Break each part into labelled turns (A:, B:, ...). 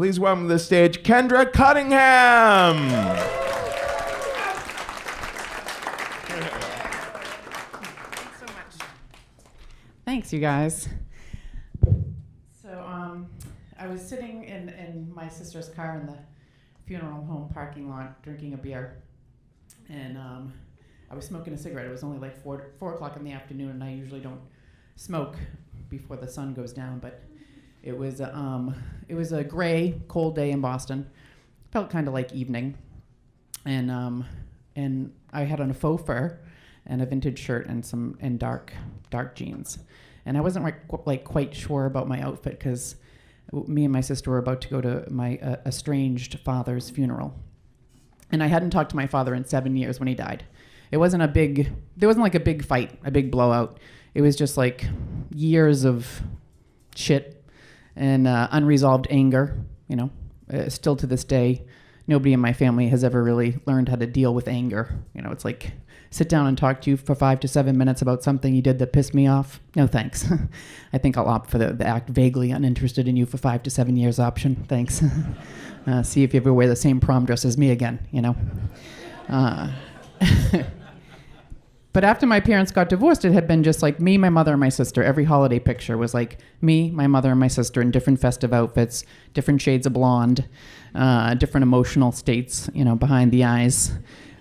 A: Please welcome to the stage Kendra Cunningham.
B: Thanks so much. Thanks, you guys. So I was sitting in my sister's car in the funeral home parking lot drinking a beer, and I was smoking a cigarette. It was only like 4 o'clock in the afternoon, and I usually don't smoke before the sun goes down, but it was a gray, cold day in Boston. Felt kind of like evening, and I had on a faux fur and a vintage shirt and dark jeans, and I wasn't like quite sure about my outfit because me and my sister were about to go to my estranged father's funeral, and I hadn't talked to my father in 7 years when he died. There wasn't like a big fight, a big blowout. It was just like years of shit and unresolved anger, you know. Still to this day, nobody in my family has ever really learned how to deal with anger. You know, it's like, sit down and talk to you for 5 to 7 minutes about something you did that pissed me off. No, thanks. I think I'll opt for the act vaguely uninterested in you for 5 to 7 years option. Thanks. See if you ever wear the same prom dress as me again, you know. But after my parents got divorced, it had been just like me, my mother, and my sister. Every holiday picture was like me, my mother, and my sister in different festive outfits, different shades of blonde, different emotional states, you know, behind the eyes.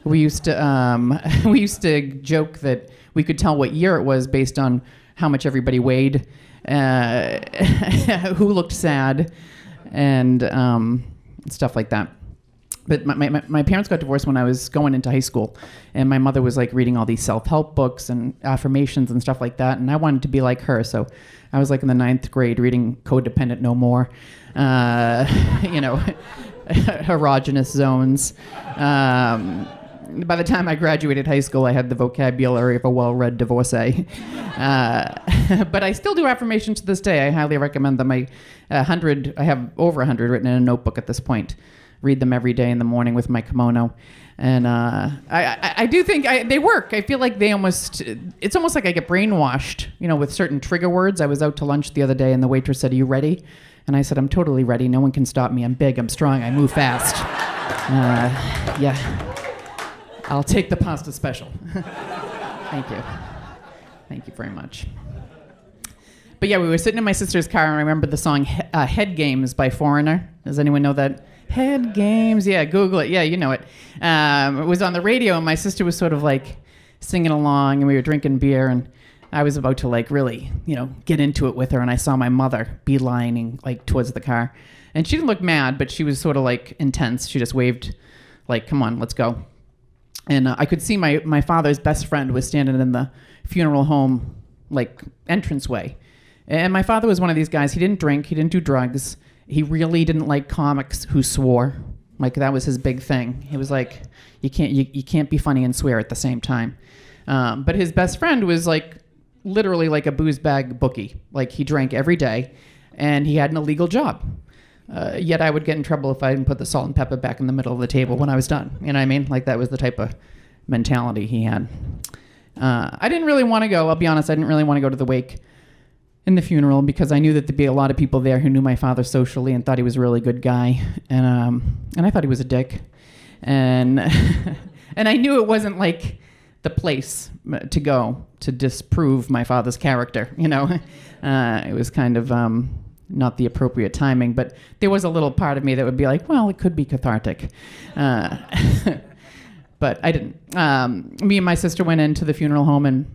B: We used to joke that we could tell what year it was based on how much everybody weighed, who looked sad, and stuff like that. But my parents got divorced when I was going into high school, and my mother was like reading all these self-help books and affirmations and stuff like that, and I wanted to be like her, so I was like in the 9th grade reading Codependent No More, you know, erogenous zones. By the time I graduated high school, I had the vocabulary of a well-read divorcee. But I still do affirmations to this day. I highly recommend them. I have over 100 written in a notebook at this point. Read them every day in the morning with my kimono. And I do think they work. I feel like it's almost like I get brainwashed, you know, with certain trigger words. I was out to lunch the other day and the waitress said, "Are you ready?" And I said, "I'm totally ready. No one can stop me. I'm big, I'm strong, I move fast." Yeah. I'll take the pasta special. Thank you. Thank you very much. But yeah, we were sitting in my sister's car and I remember the song Head Games by Foreigner. Does anyone know that? Head Games. Yeah, Google it. Yeah, you know it. It was on the radio and my sister was sort of like singing along and we were drinking beer and I was about to like really, you know, get into it with her and I saw my mother beelining like towards the car. And she didn't look mad, but she was sort of like intense. She just waved like, "Come on, let's go." And I could see my father's best friend was standing in the funeral home like entranceway. And my father was one of these guys. He didn't drink. He didn't do drugs. He really didn't like comics who swore. Like that was his big thing. He was like, you can't be funny and swear at the same time. But his best friend was like literally like a booze bag bookie. Like he drank every day, and he had an illegal job. Yet I would get in trouble if I didn't put the salt and pepper back in the middle of the table when I was done. You know what I mean? Like that was the type of mentality he had. I didn't really want to go. I'll be honest. I didn't really want to go to the wake in the funeral because I knew that there'd be a lot of people there who knew my father socially and thought he was a really good guy, and I thought he was a dick, and and I knew it wasn't like the place to go to disprove my father's character. You know, it was kind of not the appropriate timing, but there was a little part of me that would be like, well, it could be cathartic, but I didn't. Me and my sister went into the funeral home and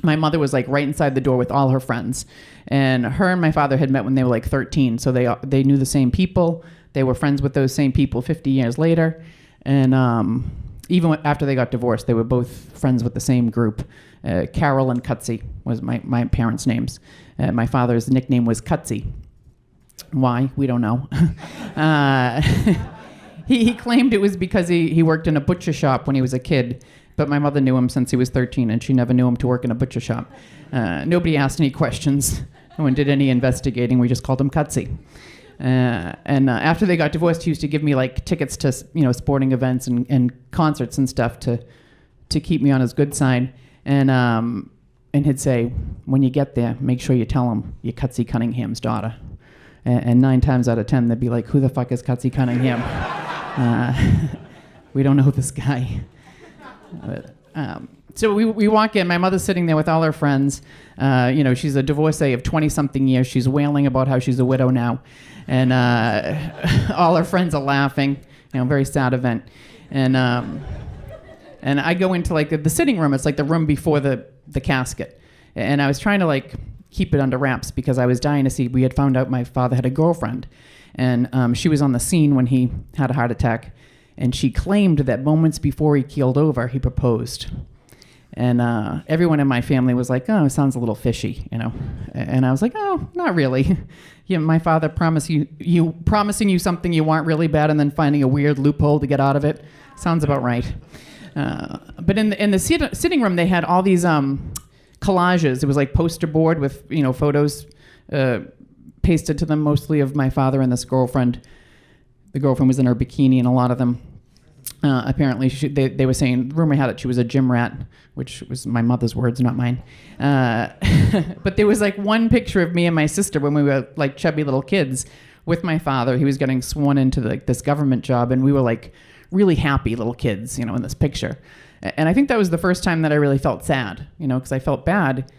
B: my mother was like right inside the door with all her friends, and her and my father had met when they were like 13, so they knew the same people. They were friends with those same people 50 years later, and even after they got divorced, they were both friends with the same group. Carol and Cutsy was my parents' names. My father's nickname was Cutsy. Why? We don't know. He claimed it was because he worked in a butcher shop when he was a kid. But my mother knew him since he was 13, and she never knew him to work in a butcher shop. Nobody asked any questions. No one did any investigating. We just called him Cutsy. And after they got divorced, he used to give me like tickets to sporting events and concerts and stuff to keep me on his good side. And he'd say, when you get there, make sure you tell him you're Cutsy Cunningham's daughter. And 9 times out of 10, they'd be like, who the fuck is Cunningham? We don't know this guy. So we walk in. My mother's sitting there with all her friends. She's a divorcee of 20-something years. She's wailing about how she's a widow now. And all her friends are laughing. Very sad event. And I go into like the sitting room. It's like the room before the casket. And I was trying to like keep it under wraps because I was dying to see. We had found out my father had a girlfriend. And she was on the scene when he had a heart attack. And she claimed that moments before he keeled over, he proposed. And everyone in my family was like, oh, it sounds a little fishy, And I was like, oh, not really. My father promising you something you want really bad and then finding a weird loophole to get out of it. Sounds about right. But in the sitting room, they had all these collages. It was like poster board with, photos pasted to them, mostly of my father and this girlfriend. The girlfriend was in her bikini, and a lot of them, apparently, they were saying, rumor had it she was a gym rat, which was my mother's words, not mine. But there was like one picture of me and my sister when we were like chubby little kids with my father. He was getting sworn into this government job, and we were like really happy little kids, in this picture. And I think that was the first time that I really felt sad, because I felt bad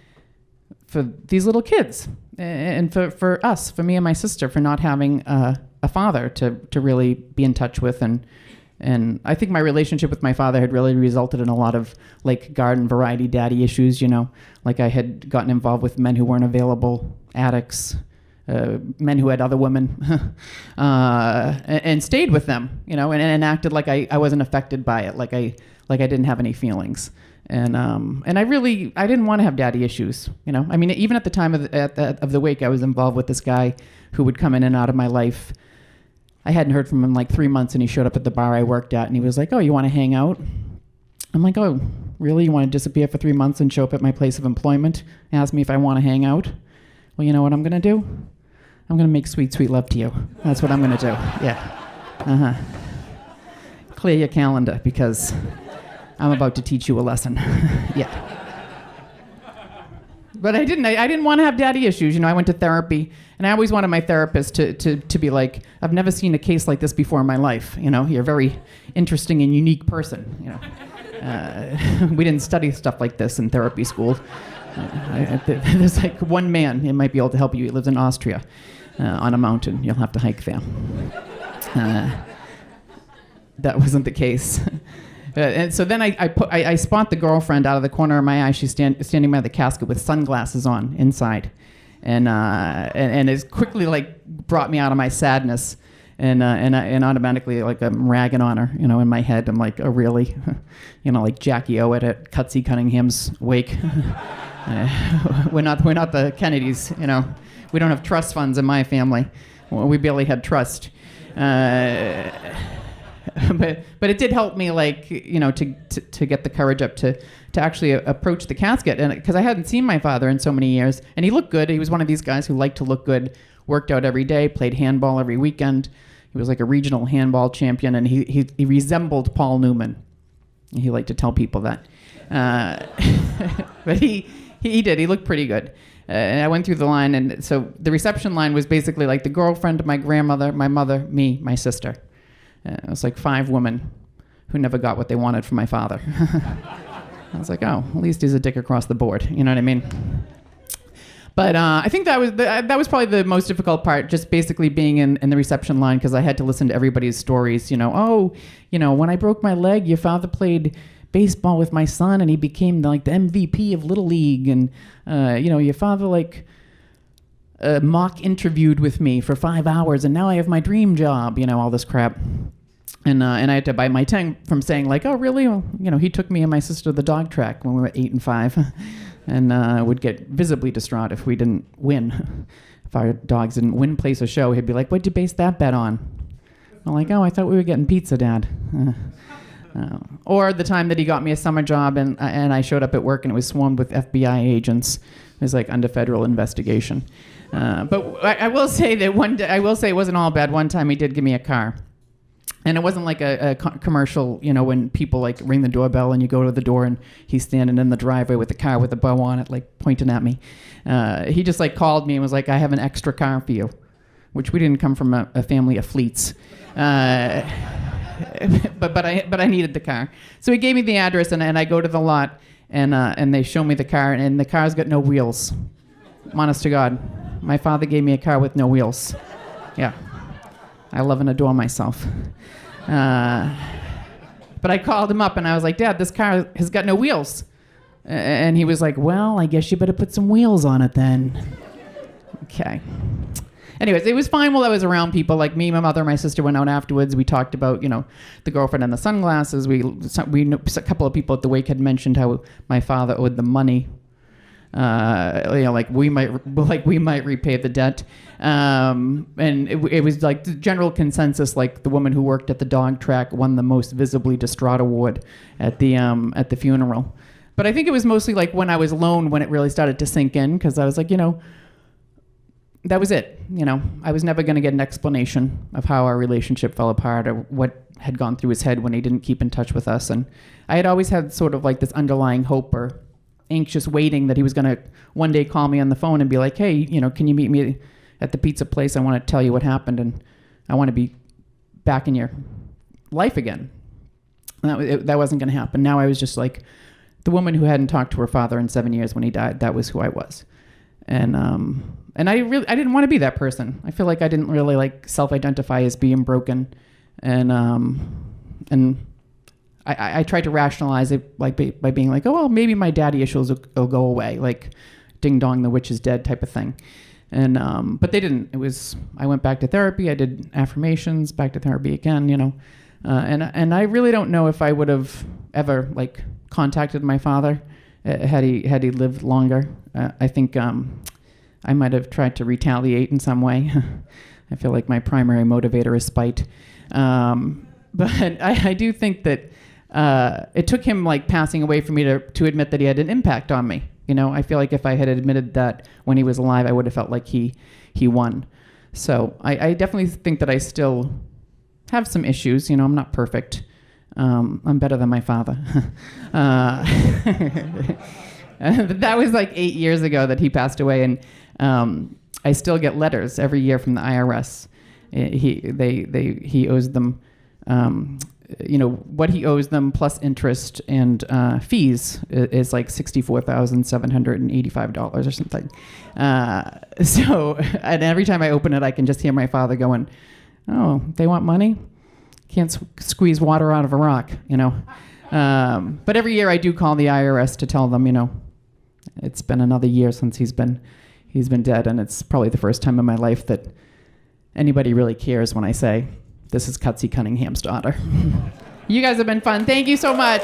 B: for these little kids and for us, for me and my sister, for not having a father to really be in touch with. And I think my relationship with my father had really resulted in a lot of like garden variety daddy issues, like I had gotten involved with men who weren't available, addicts, men who had other women, and stayed with them, and acted like I wasn't affected by it, like I didn't have any feelings. And I didn't want to have daddy issues, I mean, even at the time of the wake, I was involved with this guy who would come in and out of my life. I hadn't heard from him in like 3 months, and he showed up at the bar I worked at, and he was like, oh, you want to hang out? I'm like, oh, really? You want to disappear for 3 months and show up at my place of employment? Ask me if I want to hang out? Well, you know what I'm going to do? I'm going to make sweet, sweet love to you. That's what I'm going to do. Yeah. Clear your calendar, because I'm about to teach you a lesson. Yeah. But I didn't want to have daddy issues. I went to therapy, and I always wanted my therapist to be like, I've never seen a case like this before in my life. You're a very interesting and unique person. We didn't study stuff like this in therapy school. There's like one man who might be able to help you. He lives in Austria on a mountain. You'll have to hike there. That wasn't the case. And so then I spot the girlfriend out of the corner of my eye. She's standing by the casket with sunglasses on inside, and it quickly like brought me out of my sadness, and automatically like I'm ragging on her, in my head. I'm like, oh really, like Jackie O at Cutsy Cunningham's wake. We're not the Kennedys, We don't have trust funds in my family. Well, we barely had trust. But it did help me, like, to get the courage up to actually approach the casket, and because I hadn't seen my father in so many years, and he looked good. He was one of these guys who liked to look good, worked out every day, played handball every weekend. He was like a regional handball champion, and he resembled Paul Newman. He liked to tell people that, but he did. He looked pretty good. And I went through the line, and so the reception line was basically like the girlfriend, my grandmother, my mother, me, my sister. It was like 5 women who never got what they wanted from my father. I was like, oh, at least he's a dick across the board. You know what I mean? But I think that was probably the most difficult part, just basically being in the reception line, because I had to listen to everybody's stories. When I broke my leg, your father played baseball with my son, and he became like the MVP of Little League. And, your father mock interviewed with me for 5 hours, and now I have my dream job, all this crap. And I had to bite my tongue from saying like, oh really? Well, he took me and my sister to the dog track when we were 8 and 5, and would get visibly distraught if we didn't win. If our dogs didn't win place a show, he'd be like, what'd you base that bet on? I'm like, oh, I thought we were getting pizza, Dad. Or the time that he got me a summer job, and I showed up at work and it was swarmed with FBI agents. It was like under federal investigation. But I will say that it wasn't all bad. One time he did give me a car. And it wasn't like a commercial, when people like ring the doorbell and you go to the door and he's standing in the driveway with the car with a bow on it, like pointing at me. He just like called me and was like, I have an extra car for you. which we didn't come from a family of fleets. But I needed the car. So he gave me the address, and I go to the lot, and they show me the car, and the car's got no wheels. Honest to God. My father gave me a car with no wheels. Yeah. I love and adore myself. But I called him up, and I was like, Dad, this car has got no wheels. And he was like, well, I guess you better put some wheels on it then. Okay. Anyways, it was fine while I was around people. Like me, my mother, my sister went out afterwards. We talked about, the girlfriend and the sunglasses. We a couple of people at the wake had mentioned how my father owed them money. Like we might repay the debt. And it was like the general consensus, like the woman who worked at the dog track won the most visibly distraught award at the funeral. But I think it was mostly like when I was alone when it really started to sink in, because I was like, that was it. I was never going to get an explanation of how our relationship fell apart or what had gone through his head when he didn't keep in touch with us. And I had always had sort of like this underlying hope or anxious waiting that he was going to one day call me on the phone and be like, hey, can you meet me at the pizza place? I want to tell you what happened, and I want to be back in your life again. And that wasn't going to happen. Now I was just like the woman who hadn't talked to her father in 7 years when he died. That was who I was. And I didn't want to be that person. I feel like I didn't really like self-identify as being broken. And I tried to rationalize it by being like, oh, well, maybe my daddy issues will go away, like ding dong, the witch is dead type of thing. And but they didn't. I went back to therapy. I did affirmations, back to therapy again, and I really don't know if I would have ever like contacted my father had he lived longer. I think I might have tried to retaliate in some way. I feel like my primary motivator is spite. But I do think that it took him like passing away for me to admit that he had an impact on me. I feel like if I had admitted that when he was alive, I would have felt like he won. So I definitely think that I still have some issues. I'm not perfect. I'm better than my father. That was like 8 years ago that he passed away, and I still get letters every year from the IRS. He owes them, what he owes them plus interest and fees is like $64,785 or something. So, and every time I open it, I can just hear my father going, "Oh, they want money? Can't squeeze water out of a rock, But every year I do call the IRS to tell them, it's been another year since he's been dead, and it's probably the first time in my life that anybody really cares when I say, this is Cunningsham's daughter. You guys have been fun. Thank you so much.